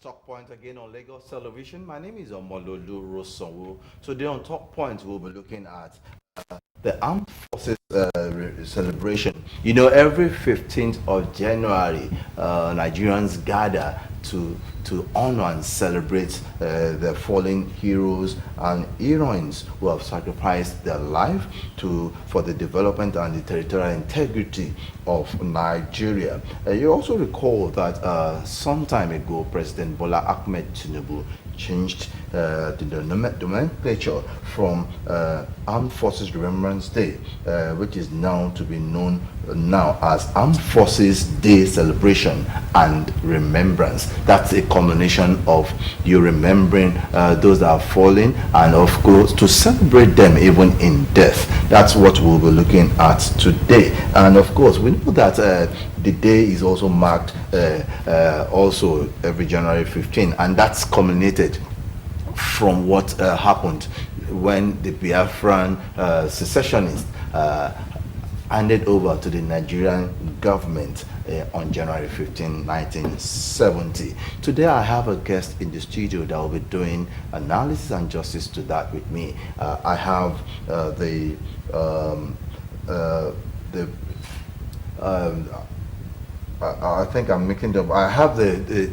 Talk Point again on Lagos Television. My name is Omololu Rosonwu. Today on Talk Point, we'll be looking at the Armed Forces celebration. You know, every 15th of January, Nigerians gather to honor and celebrate the fallen heroes and heroines who have sacrificed their life for the development and the territorial integrity of Nigeria. You also recall that some time ago, President Bola Ahmed Tinubu changed the nomenclature from Armed Forces Remembrance Day, which is now to be known now as Armed Forces Day Celebration and Remembrance. That's a combination of you remembering those that have fallen, and of course to celebrate them even in death. That's what we'll be looking at today. And of course, we know that the day is also marked also every January 15, and that's culminated from what happened when the Biafran secessionists handed over to the Nigerian government on January 15, 1970. Today I have a guest in the studio that will be doing analysis and justice to that with me. I have I think I'm making them. I have the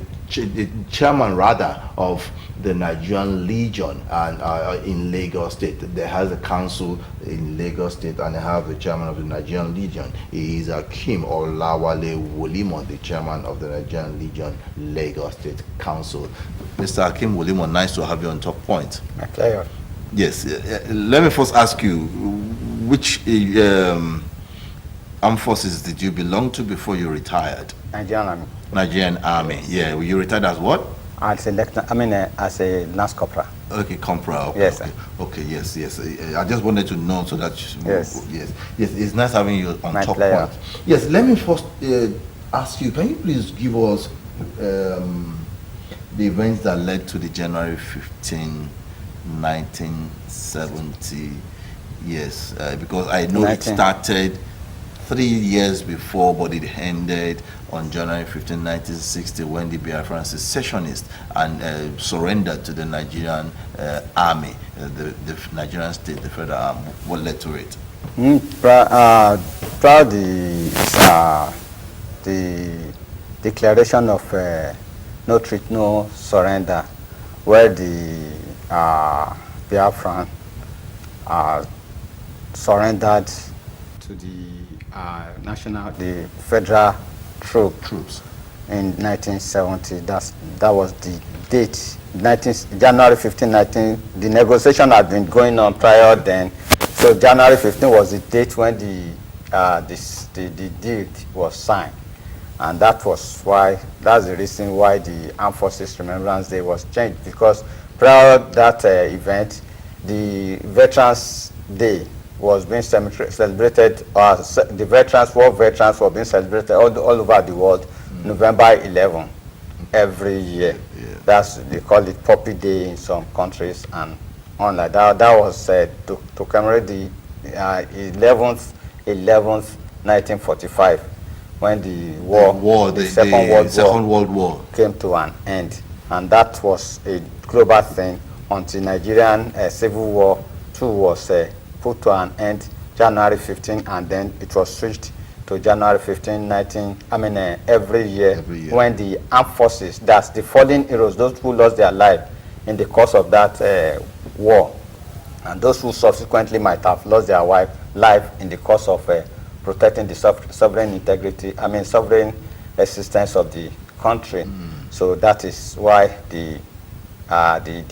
chairman rather of the Nigerian Legion and in Lagos State. There has a council in Lagos State, and I have the chairman of the Nigerian Legion. He is Akim Olawale Wolimo, the chairman of the Nigerian Legion Lagos State Council. Mr. Akim Wolimo, nice to have you on Top Point. My pleasure. Yes. Let me first ask you, which armed forces did you belong to before you retired? Nigerian Army. Nigerian Army. Yeah. You retired as what? As a Lance Corporal. Okay, Corporal. Okay, yes, okay. sir. Okay, yes. I just wanted to know so that yes. It's nice having you on My Top pleasure. Point. Yes, let me first ask you, can you please give us the events that led to the January 15, 1970? Yes, because I know it started 3 years before, but it ended on January 15, 1960, when the Biafran secessionists and surrendered to the Nigerian army, the Nigerian state, the federal army. What led to it? Throughout the declaration of no treat, no surrender, where the Biafran surrendered to the federal troops in 1970. That was the date. January 15, 19. The negotiation had been going on prior then, so January 15 was the date when the deal was signed, and that's the reason why the Armed Forces Remembrance Day was changed, because prior to that event, the Veterans Day was being celebrated, the war veterans were being celebrated all over the world, November 11 every year. Yeah. They call it Poppy Day in some countries, and on like that. That was to commemorate the 11th 1945, when the Second World War came to an end, and that was a global thing until Nigerian Civil War 2 was put to an end January 15, and then it was switched to January 15, every year when the armed forces, that's the fallen heroes, those who lost their life in the course of that war, and those who subsequently might have lost their life in the course of protecting the sovereign integrity, sovereign existence of the country. So that is why the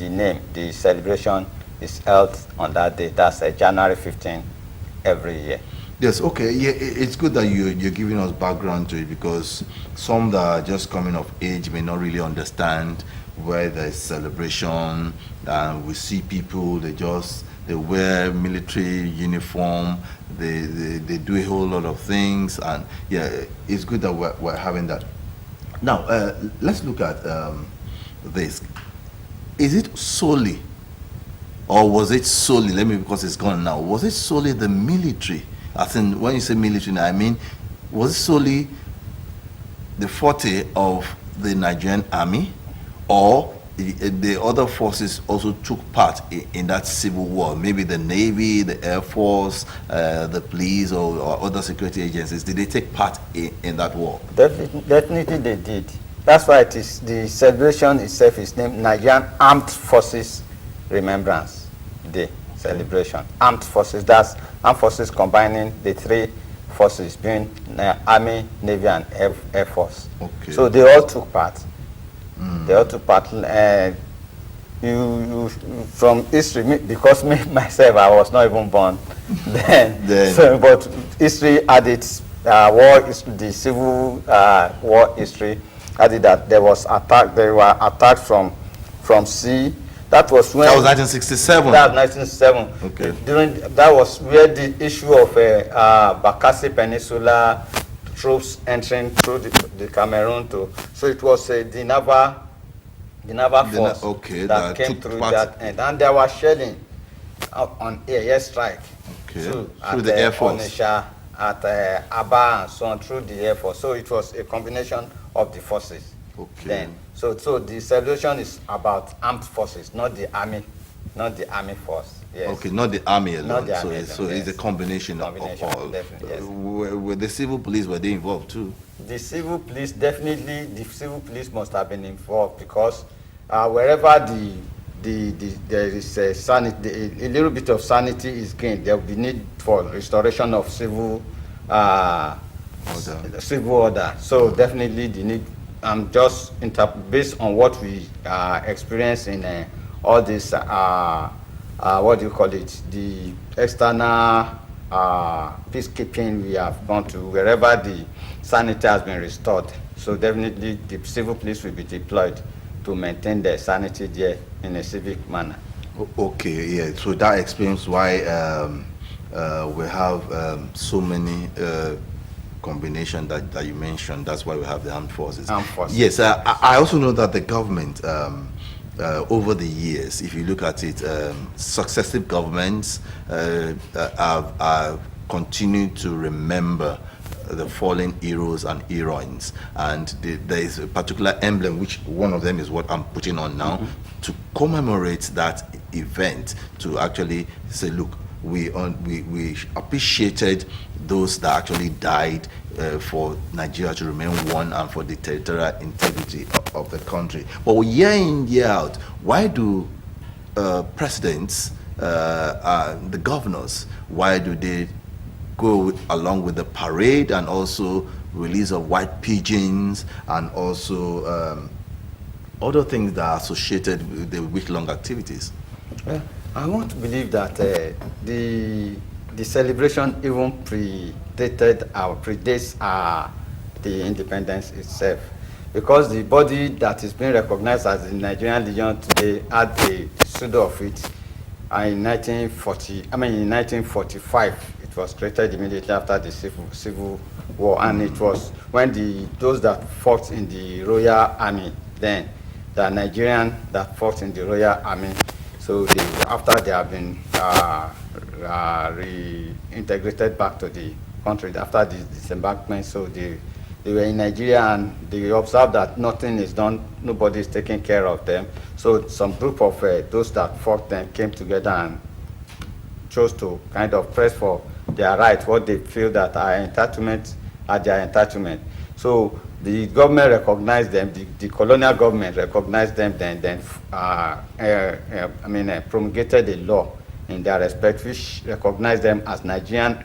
name, the celebration is held on that day. That's January 15 every year. Yes, okay. Yeah, it's good that you're giving us background to it, because some that are just coming of age may not really understand where there's celebration. We see people, they wear military uniform, they do a whole lot of things, and yeah, it's good that we're having that. Now, let's look at this. Is it solely, or was it solely, because it's gone now, was it solely the military? I think when you say military, I mean, was it solely the forte of the Nigerian army, or the other forces also took part in that civil war? Maybe the Navy, the Air Force, the police, or other security agencies. Did they take part in that war? Definitely they did. That's why it is, the celebration itself is named Nigerian Armed Forces Remembrance Day celebration. Armed Forces, that's Armed Forces combining the three forces being Army, Navy, and Air Force. Okay. So they all took part. They all took part. You from history, because me myself, I was not even born then. So, but history had its the civil war history added that there was attack. They were attacked from sea. That was when. That was 1967. That was 1967. Okay. That was where the issue of Bakassi Peninsula, troops entering through the Cameroon to. So it was the naval force that came through that end, and there was shelling on air strike. Okay. Through the Air Force. Onisha, at Aba and so on, through the Air Force. So it was a combination of the forces. Okay. Then, so the celebration is about armed forces, not the army force. Yes. Okay, not the army alone. Not the army So alone, it's a combination of all. Definitely, yes. With the civil police, were they involved too? The civil police, definitely, the civil police must have been involved, because wherever there is sanity, a little bit of sanity is gained, there will be need for restoration of civil order. So definitely the need. Just based on what we experience in all this, what do you call it, the external peacekeeping we have gone to, wherever the sanity has been restored. So definitely the civil police will be deployed to maintain their sanity there in a civic manner. Okay, yeah, so that explains why we have so many combination that you mentioned. That's why we have the armed forces. Armed forces. Yes, I also know that the government, over the years, if you look at it, successive governments have continued to remember the fallen heroes and heroines, and there is a particular emblem, which one of them is what I'm putting on now, to commemorate that event, to actually say, look, we appreciated those that actually died for Nigeria to remain one and for the territorial integrity of the country. But year in, year out, why do presidents, the governors, why do they go along with the parade and also release of white pigeons and also other things that are associated with the week-long activities? Well, I want to believe that the celebration even predates the independence itself, because the body that is being recognized as the Nigerian Legion today had the pseudo of it in 1945. It was created immediately after the civil war, and it was when those that fought in the Royal Army, then the Nigerian that fought in the Royal Army. So after they have been reintegrated back to the country after the disembarkment, so they were in Nigeria, and they observed that nothing is done, nobody is taking care of them. So some group of those that fought them came together and chose to kind of press for their rights, what they feel that are entitlement, are their entitlement. So the government recognized them, the colonial government recognized them, then promulgated a law in their respect, which recognized them as Nigerian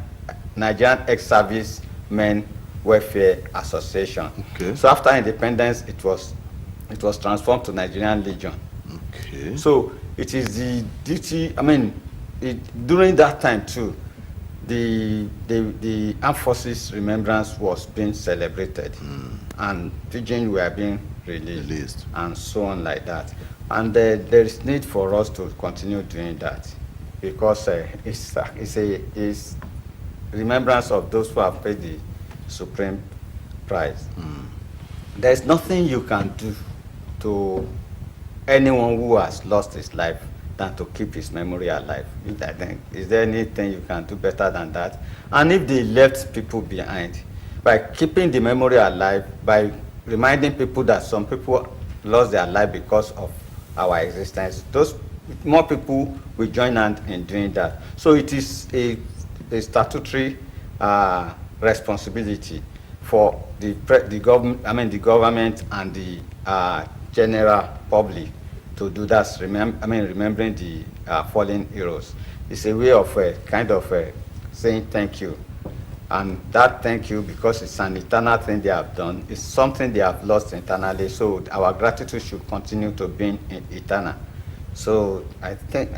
ex-service men welfare association. Okay. So after independence, it was transformed to Nigerian Legion. Okay. So it is the duty. During that time too, the Armed Forces Remembrance was being celebrated, and pigeons were being released, and so on like that. And there is need for us to continue doing that, because it's remembrance of those who have paid the supreme price. There is nothing you can do to anyone who has lost his life than to keep his memory alive. Is there anything you can do better than that? And if they left people behind, by keeping the memory alive, by reminding people that some people lost their life because of our existence, more people will join hand in doing that. So it is a statutory responsibility for the government and the general public to do that. Remembering the fallen heroes. It's a way of saying thank you. And that thank you, because it's an eternal thing they have done, is something they have lost internally. So our gratitude should continue to be eternal. So I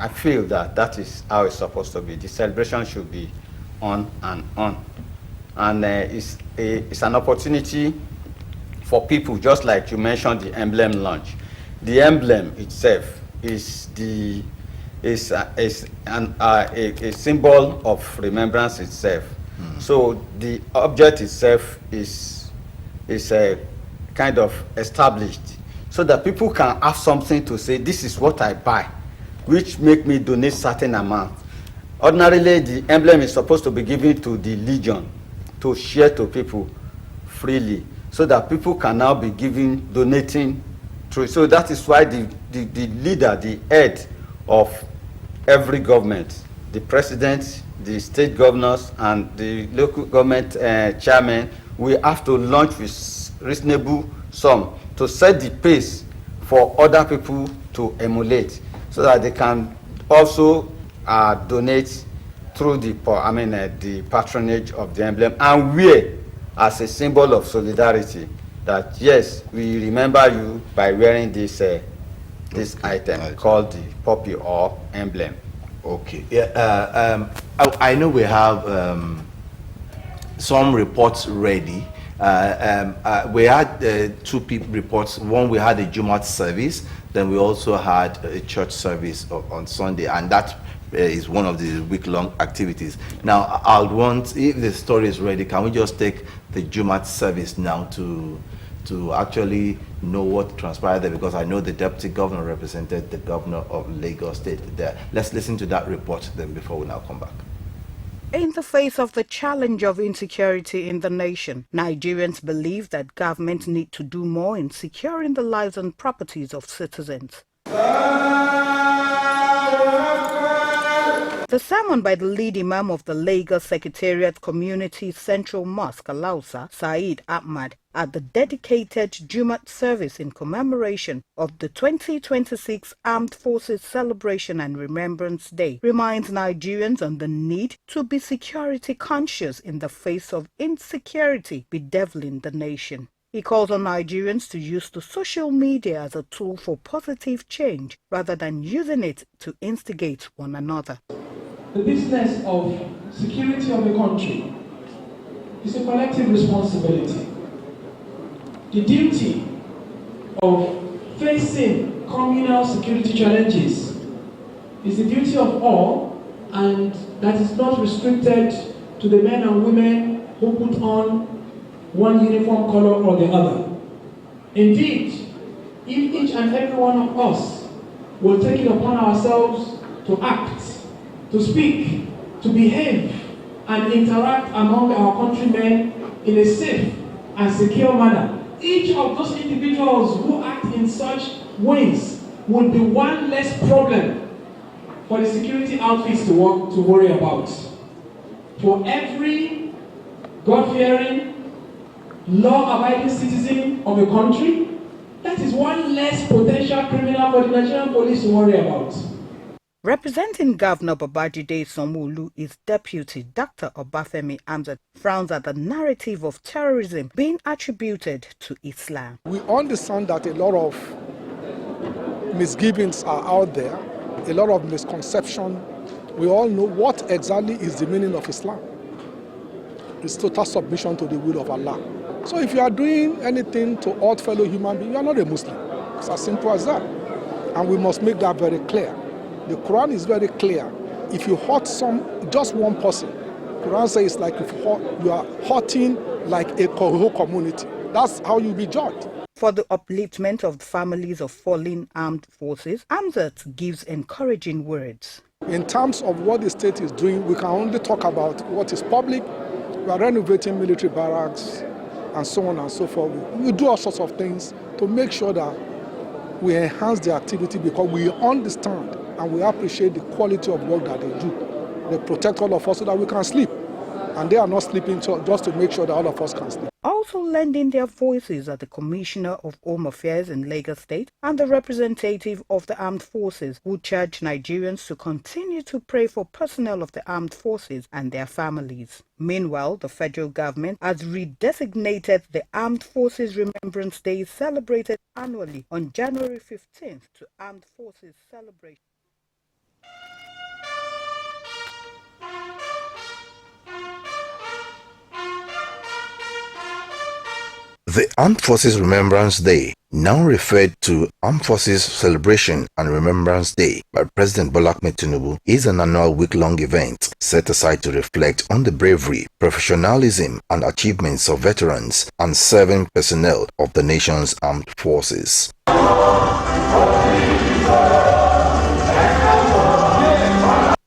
feel that is how it's supposed to be. The celebration should be on and on. And it's an opportunity for people, just like you mentioned the emblem launch. The emblem itself is a symbol of remembrance itself. So the object itself is a kind of established, so that people can have something to say, this is what I buy, which make me donate certain amount. Ordinarily, the emblem is supposed to be given to the legion to share to people freely, so that people can now be donating through. So that is why the leader, the head of every government, the president, the state governors, and the local government chairman, we have to launch with reasonable sum to set the pace for other people to emulate, so that they can also donate through the patronage of the emblem, and wear as a symbol of solidarity that yes, we remember you by wearing this item called the poppy or emblem. Okay. Yeah. I know we have some reports ready. We had two reports. One, we had a Jumat service. Then we also had a church service on Sunday, and that is one of the week-long activities. Now, I would want, if the story is ready, can we just take the Jumat service now to actually know what transpired there, because I know the deputy governor represented the governor of Lagos State there. Let's listen to that report then before we now come back. In the face of the challenge of insecurity in the nation, Nigerians believe that government need to do more in securing the lives and properties of citizens. The sermon by the lead imam of the Lagos Secretariat Community Central Mosque, Alausa, Saeed Ahmad, at the dedicated Jumat service in commemoration of the 2026 Armed Forces Celebration and Remembrance Day, reminds Nigerians on the need to be security conscious in the face of insecurity bedeviling the nation. He calls on Nigerians to use the social media as a tool for positive change rather than using it to instigate one another. The business of security of a country is a collective responsibility. The duty of facing communal security challenges is the duty of all, and that is not restricted to the men and women who put on one uniform color or the other. Indeed, if each and every one of us will take it upon ourselves to act, to speak, to behave, and interact among our countrymen in a safe and secure manner, each of those individuals who act in such ways would be one less problem for the security outfits to worry about. For every God-fearing, law-abiding citizen of a country, that is one less potential criminal for the Nigerian police to worry about. Representing Governor Babajide Sanwo-Olu is Deputy Dr. Obafemi Hamzat, frowns at the narrative of terrorism being attributed to Islam. We understand that a lot of misgivings are out there, a lot of misconception. We all know what exactly is the meaning of Islam. It's total submission to the will of Allah. So if you are doing anything to hurt fellow human beings, you are not a Muslim. It's as simple as that. And we must make that very clear. The Quran is very clear. If you hurt just one person, the Quran says like if you are hurting like a whole community. That's how you be judged. For the upliftment of the families of fallen armed forces, Hamzat gives encouraging words. In terms of what the state is doing, we can only talk about what is public. We are renovating military barracks and so on and so forth. We do all sorts of things to make sure that We enhance their activity because we understand and we appreciate the quality of work that they do. They protect all of us so that we can sleep. And they are not sleeping just to make sure that all of us can sleep. Also lending their voices are the Commissioner of Home Affairs in Lagos State and the representative of the Armed Forces, who charged Nigerians to continue to pray for personnel of the Armed Forces and their families. Meanwhile, the federal government has redesignated the Armed Forces Remembrance Day celebrated annually on January 15th to Armed Forces Celebration. The Armed Forces Remembrance Day, now referred to Armed Forces Celebration and Remembrance Day by President Bola Ahmed Tinubu, is an annual week-long event set aside to reflect on the bravery, professionalism and achievements of veterans and serving personnel of the nation's armed forces.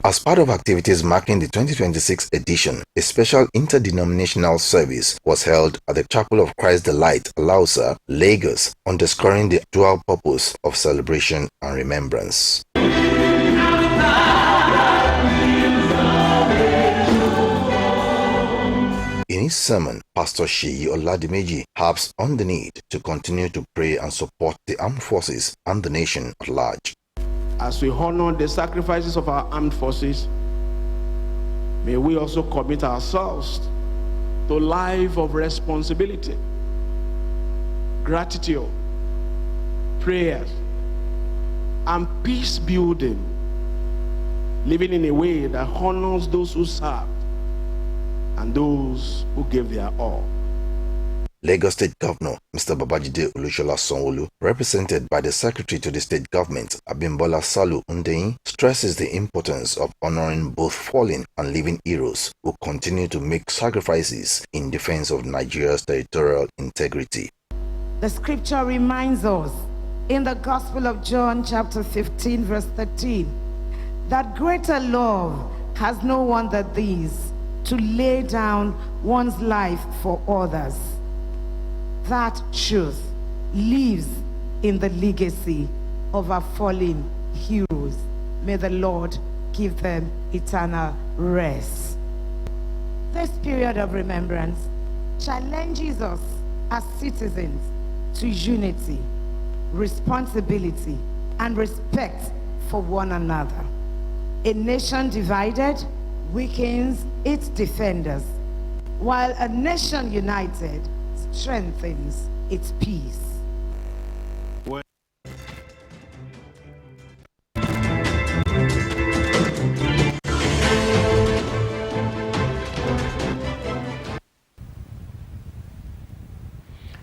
As part of activities marking the 2026 edition, a special interdenominational service was held at the Chapel of Christ the Light, Alausa, Lagos, underscoring the dual purpose of celebration and remembrance. In his sermon, Pastor Sheyi Oladimeji harps on the need to continue to pray and support the armed forces and the nation at large. As we honor the sacrifices of our armed forces, may we also commit ourselves to a life of responsibility, gratitude, prayers, and peace building, living in a way that honors those who serve and those who gave their all. Lagos State Governor Mr. Babajide Olusola Sanwo-Olu, represented by the Secretary to the State Government Abimbola Salu Ndeyin, stresses the importance of honoring both fallen and living heroes who continue to make sacrifices in defense of Nigeria's territorial integrity. The scripture reminds us in the Gospel of John chapter 15 verse 13 that greater love has no one than these, to lay down one's life for others. That truth lives in the legacy of our fallen heroes. May the Lord give them eternal rest. This period of remembrance challenges us as citizens to unity, responsibility, and respect for one another. A nation divided weakens its defenders, while a nation united strengthens its peace.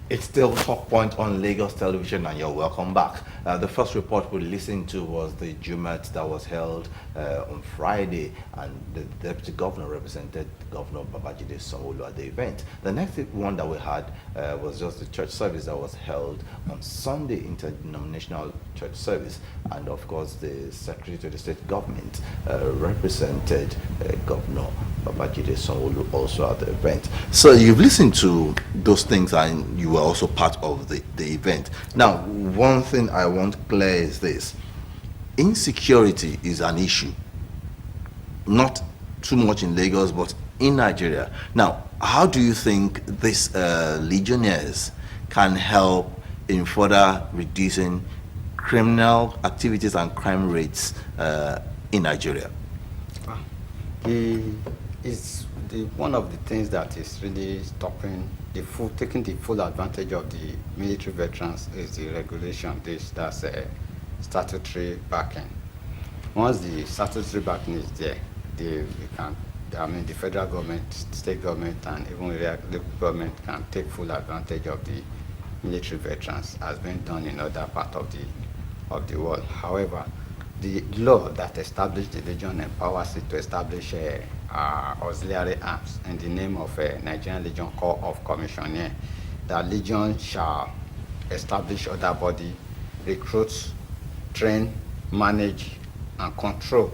It's still Talk Point on Lagos Television, and you're welcome back. The first report we listened to was the Jumat that was held on Friday, and the Deputy Governor represented Governor Babajide Sanwo-Olu at the event. The next one that we had was just the church service that was held on Sunday, interdenominational church service, and of course the Secretary to the State Government represented Governor Babajide Sanwo-Olu also at the event. So you've listened to those things and you were also part of the event. Now, one thing I want clear is this: insecurity is an issue, not too much in Lagos, but in Nigeria. Now, how do you think these legionnaires can help in further reducing criminal activities and crime rates in Nigeria? One of the things that is really stopping taking the full advantage of the military veterans is the regulation. That's a statutory backing. Once the statutory backing is there, the federal government, state government, and even the government can take full advantage of the military veterans, as been done in other parts of the world. However, the law that established the Legion empowers it to establish auxiliary arms in the name of Nigerian Legion Corps of Commissioners. The Legion shall establish other body, recruit, train, manage, and control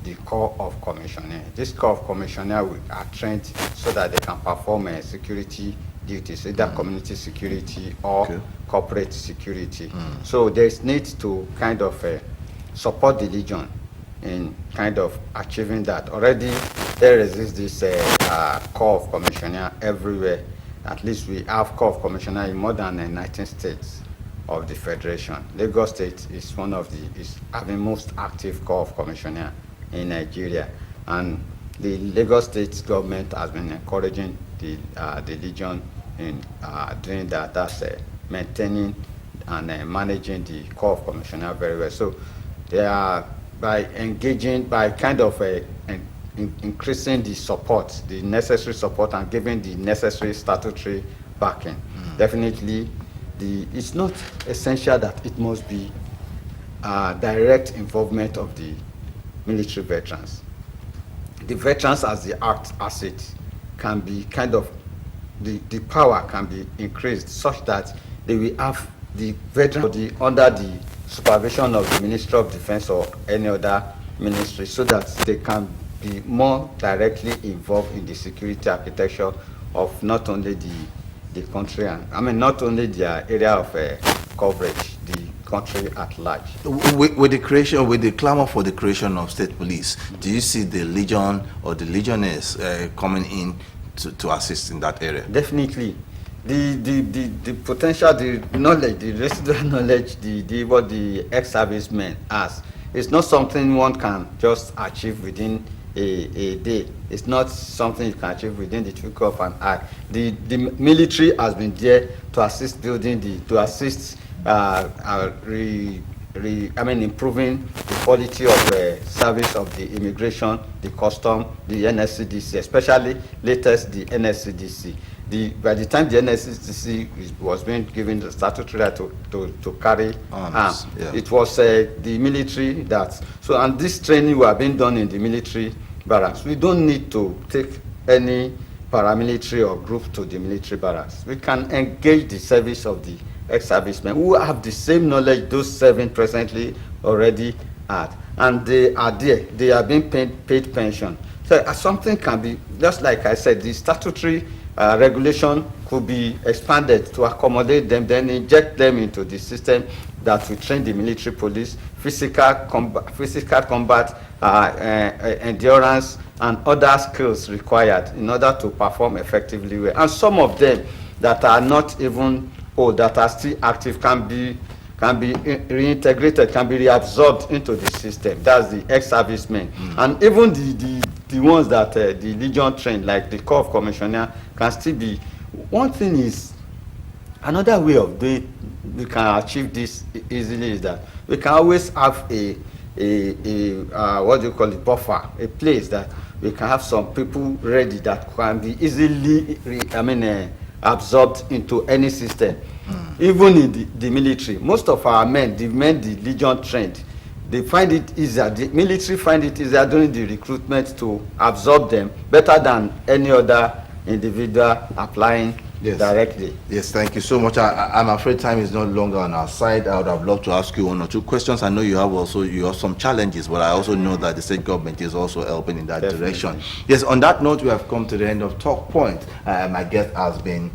the Corps of Commissioner. This Corps of Commissioner are trained so that they can perform security duties, either community security or corporate security. So there's need to kind of support the Legion in kind of achieving that. Already there exists this Corps of Commissioner everywhere. At least we have Corps of Commissioner in more than 19 states of the Federation. Lagos State is one of is having most active Corps of Commissioner in Nigeria, and the Lagos State government has been encouraging the Legion in doing that. That's maintaining and managing the Corps of Commissioner very well. So they are by engaging, by kind of increasing the support, the necessary support, and giving the necessary statutory backing. Definitely, it's not essential that it must be direct involvement of the military veterans. The veterans as the act asset can be kind of, the power can be increased such that they will have the veterans under the supervision of the Ministry of Defense or any other ministry, so that they can be more directly involved in the security architecture of not only the country, and not only their area of coverage, the country at large. With the clamor for the creation of state police, do you see the Legion or the Legionnaires coming in to assist in that area? Definitely. The potential, the knowledge, the residual knowledge, what the ex-servicemen has, it's not something one can just achieve within a day. It's not something you can achieve within the twinkle of an eye. The military has been there to assist building improving the quality of service of the immigration, the custom, the NSCDC, especially latest the NSCDC. By the time the NSCDC was being given the statutory right to carry arms, it was the military that. So, and this training were being done in the military barracks. We don't need to take any paramilitary or group to the military barracks. We can engage the service of the ex-servicemen who have the same knowledge those serving presently already had, and they are there. They are being paid pension. So something can be, just like I said, the statutory regulation could be expanded to accommodate them, then inject them into the system that will train the military police, physical combat, endurance, and other skills required in order to perform effectively well. And some of them that are not even old, that are still active, can be reintegrated, can be reabsorbed into the system. That's the ex-servicemen. And even the ones that the Legion trained, like the Corps of Commissioner, can still be. One thing is, another way of doing, we can achieve this easily, is that we can always have a what do you call it, buffer, a place that we can have some people ready that can be easily absorbed into any system. Even in the military, most of our men, the Legion trained, they find it easier, the military find it easier during the recruitment to absorb them better than any other individual applying directly. Yes, thank you so much. I'm afraid time is no longer on our side. I would have loved to ask you one or two questions. I know you have some challenges, but I also know that the state government is also helping in that direction. Yes, on that note, we have come to the end of Talk Point. My guest has been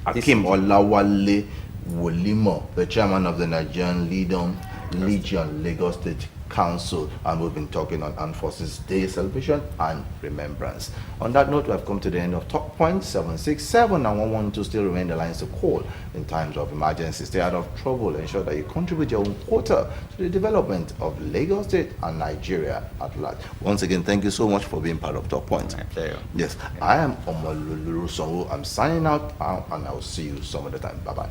Akim Olawale Wolimo, the chairman of the Nigerian Legion Lagos State Council, and we've been talking on Armed Forces Day celebration and remembrance. On that note, we have come to the end of Talk Point. 767 and 112 still remain the lines to call in times of emergency. Stay out of trouble. Ensure that you contribute your own quota to the development of Lagos State and Nigeria at large. Once again, thank you so much for being part of Talk Point. Yes, I am Omololu Sonwo. I'm signing out, and I will see you some other time. Bye-bye.